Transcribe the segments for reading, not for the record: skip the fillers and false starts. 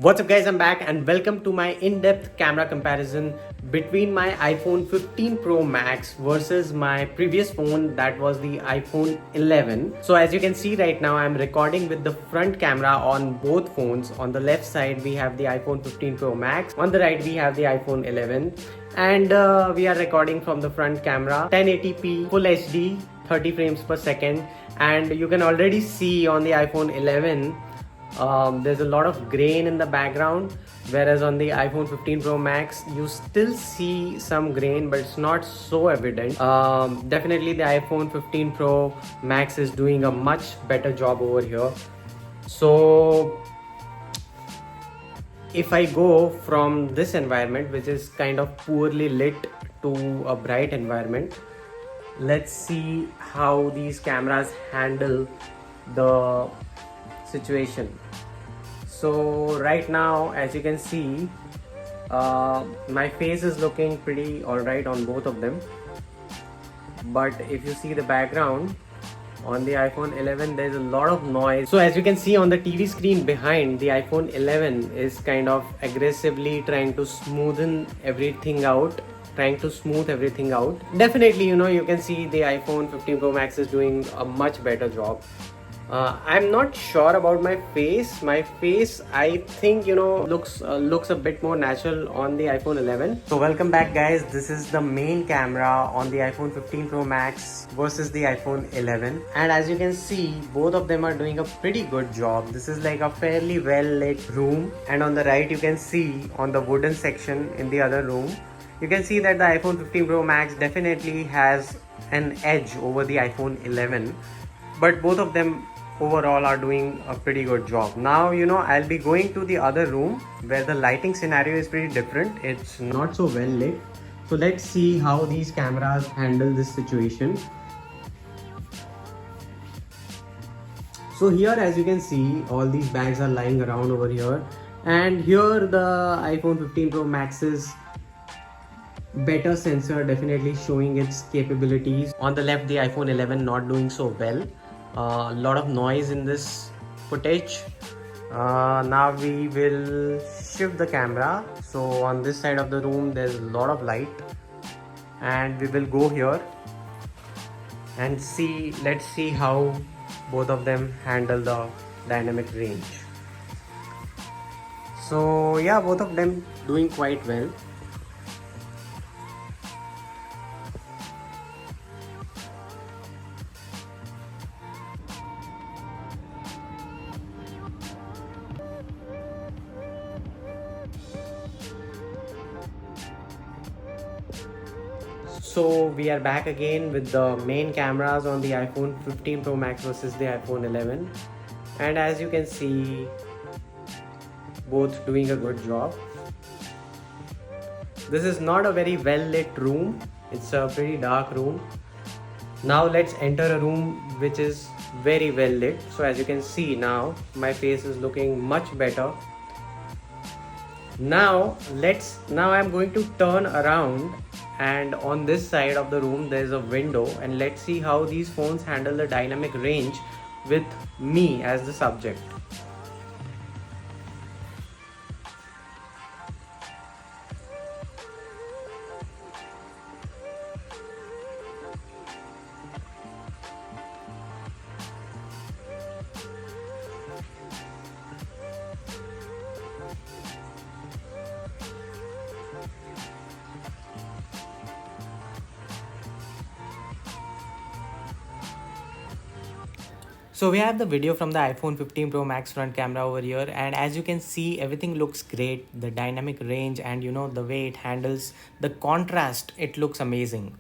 What's up guys, I'm back and welcome to my in-depth camera comparison between my iPhone 15 Pro Max versus my previous phone, that was the iPhone 11. So as you can see right now, I'm recording with the front camera on both phones. On the left side we have the iPhone 15 Pro Max, on the right we have the iPhone 11, and we are recording from the front camera 1080p full HD 30 frames per second. And you can already see on the iPhone 11 there's a lot of grain in the background, whereas on the iPhone 15 Pro Max you still see some grain, but it's not so evident. Definitely the iPhone 15 Pro Max is doing a much better job over here. So if I go from this environment, which is kind of poorly lit, to a bright environment, let's see how these cameras handle the situation. So right now, as you can see, my face is looking pretty alright on both of them, but if you see the background on the iPhone 11, there's a lot of noise. So as you can see on the TV screen behind, the iPhone 11 is kind of aggressively trying to smoothen everything out, Definitely, you can see the iPhone 15 Pro Max is doing a much better job. I'm not sure about my face. My face, I think, looks a bit more natural on the iPhone 11. So welcome back guys. This is the main camera on the iPhone 15 Pro Max versus the iPhone 11. And as you can see, both of them are doing a pretty good job. This is like a fairly well lit room. And on the right, you can see on the wooden section in the other room, you can see that the iPhone 15 Pro Max definitely has an edge over the iPhone 11. But both of them overall are doing a pretty good job. Now, I'll be going to the other room where the lighting scenario is pretty different. It's not so well lit. So let's see how these cameras handle this situation. So here, as you can see, all these bags are lying around over here. And here the iPhone 15 Pro Max's better sensor definitely showing its capabilities. On the left, the iPhone 11 not doing so well. A lot of noise in this footage. Now we will shift the camera. So on this side of the room there's a lot of light, and we will go here and see. Let's see how both of them handle the dynamic range. So yeah, both of them doing quite well. So we are back again with the main cameras on the iPhone 15 Pro Max versus the iPhone 11, and as you can see, both doing a good job. This is not a very well lit room, it's a pretty dark room. Now let's enter a room which is very well lit. So as you can see, now my face is looking much better. Now I'm going to turn around, and on this side of the room there's a window, and let's see how these phones handle the dynamic range with me as the subject. So we have the video from the iPhone 15 Pro Max front camera over here, and as you can see, everything looks great. The dynamic range and the way it handles the contrast, it looks amazing.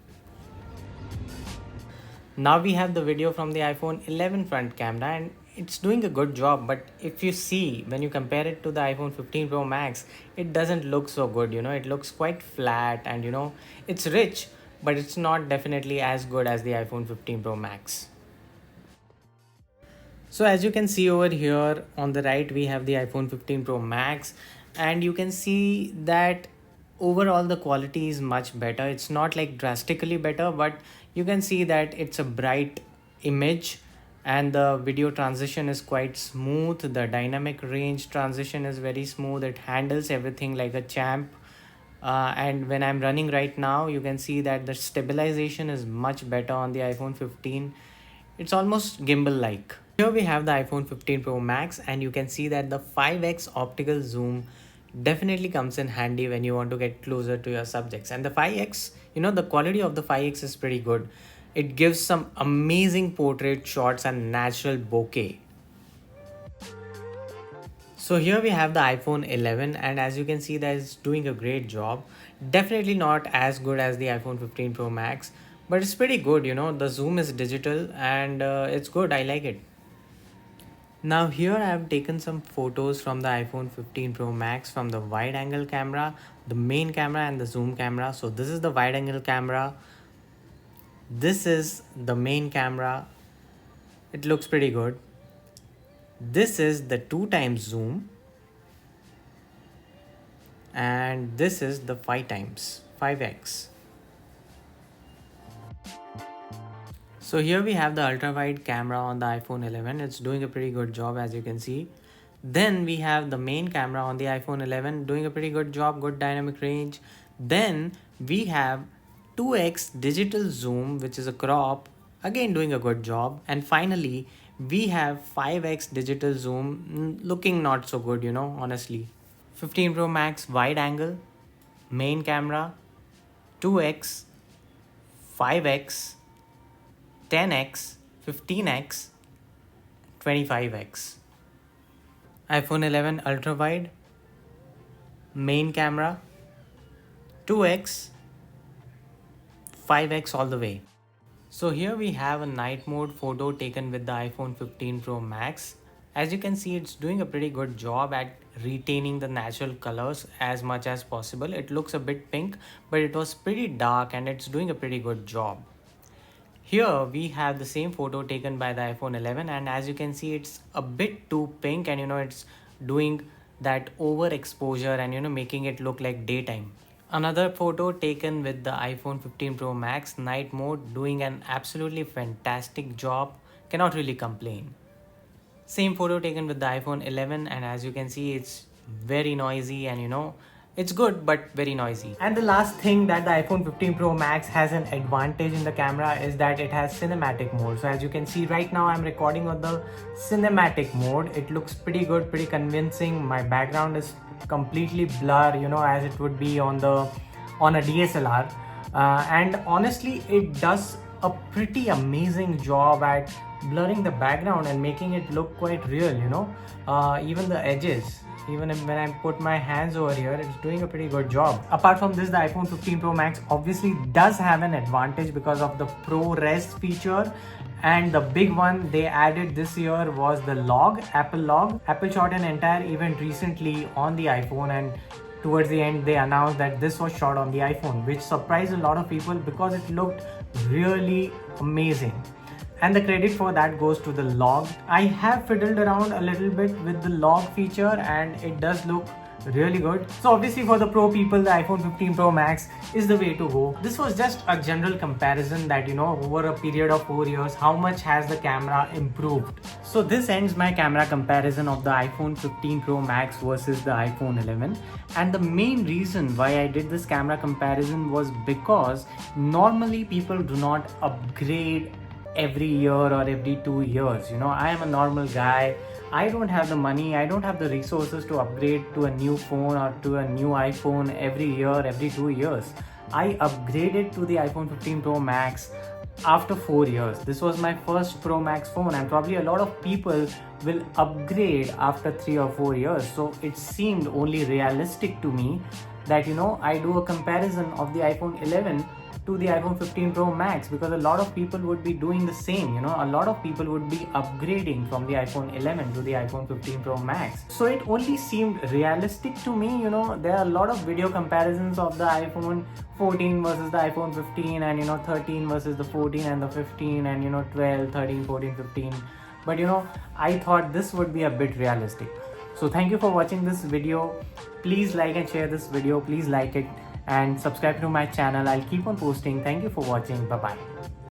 Now we have the video from the iPhone 11 front camera, and it's doing a good job, but if you see, when you compare it to the iPhone 15 Pro Max, it doesn't look so good. It looks quite flat, and it's rich, but it's not definitely as good as the iPhone 15 Pro Max. So as you can see over here on the right, we have the iPhone 15 Pro Max, and you can see that overall the quality is much better. It's not like drastically better, but you can see that it's a bright image and the video transition is quite smooth. The dynamic range transition is very smooth. It handles everything like a champ. And when I'm running right now, you can see that the stabilization is much better on the iPhone 15. It's almost gimbal like. Here we have the iPhone 15 Pro Max, and you can see that the 5x optical zoom definitely comes in handy when you want to get closer to your subjects. And the 5x, the quality of the 5x is pretty good. It gives some amazing portrait shots and natural bokeh. So here we have the iPhone 11, and as you can see that it's doing a great job. Definitely not as good as the iPhone 15 Pro Max, but it's pretty good. The zoom is digital, and it's good. I like it. Now here I have taken some photos from the iPhone 15 Pro Max from the wide angle camera, the main camera and the zoom camera. So this is the wide angle camera. This is the main camera. It looks pretty good. This is the 2 times zoom, and this is the 5 times 5x. So here we have the ultra wide camera on the iPhone 11. It's doing a pretty good job, as you can see. Then we have the main camera on the iPhone 11 doing a pretty good job, good dynamic range. Then we have 2x digital zoom, which is a crop, again doing a good job. And finally we have 5x digital zoom, looking not so good, honestly. 15 Pro Max wide angle, main camera, 2x, 5x, 10x, 15x, 25x. iPhone 11 ultra wide, main camera, 2x, 5x all the way. So here we have a night mode photo taken with the iPhone 15 Pro Max. As you can see, it's doing a pretty good job at retaining the natural colors as much as possible. It looks a bit pink, but it was pretty dark and it's doing a pretty good job. Here we have the same photo taken by the iPhone 11, and as you can see, it's a bit too pink, and it's doing that overexposure and making it look like daytime. Another photo taken with the iPhone 15 Pro Max night mode, doing an absolutely fantastic job. Cannot really complain. Same photo taken with the iPhone 11, and as you can see, it's very noisy and it's good but very noisy. And the last thing that the iPhone 15 Pro Max has an advantage in the camera is that it has cinematic mode. So as you can see right now, I'm recording on the cinematic mode. It looks pretty good, pretty convincing. My background is completely blur, as it would be on a DSLR. And honestly, it does a pretty amazing job at blurring the background and making it look quite real, even the edges. Even when I put my hands over here, it's doing a pretty good job. Apart from this, the iPhone 15 Pro Max obviously does have an advantage because of the ProRes feature. And the big one they added this year was the log, Apple log. Apple shot an entire event recently on the iPhone, and towards the end they announced that this was shot on the iPhone, which surprised a lot of people because it looked really amazing. And the credit for that goes to the log. I have fiddled around a little bit with the log feature and it does look really good. So obviously for the pro people, the iPhone 15 Pro Max is the way to go. This was just a general comparison that over a period of 4 years, how much has the camera improved. So this ends my camera comparison of the iPhone 15 Pro Max versus the iPhone 11. And the main reason why I did this camera comparison was because normally people do not upgrade every year or every 2 years. I am a normal guy. I don't have the money, I don't have the resources to upgrade to a new phone or to a new iPhone every year, every 2 years. I upgraded to the iPhone 15 Pro Max after 4 years. This was my first Pro Max phone, and probably a lot of people will upgrade after 3 or 4 years. So it seemed only realistic to me that I do a comparison of the iPhone 11 to the iPhone 15 Pro Max, because a lot of people would be doing the same. A lot of people would be upgrading from the iPhone 11 to the iPhone 15 Pro Max. So it only seemed realistic to me. There are a lot of video comparisons of the iPhone 14 versus the iPhone 15, and 13 versus the 14 and the 15, and 12, 13, 14, 15. But I thought this would be a bit realistic. So thank you for watching this video. Please like and share this video. Please like it and subscribe to my channel. I'll keep on posting. Thank you for watching. Bye bye.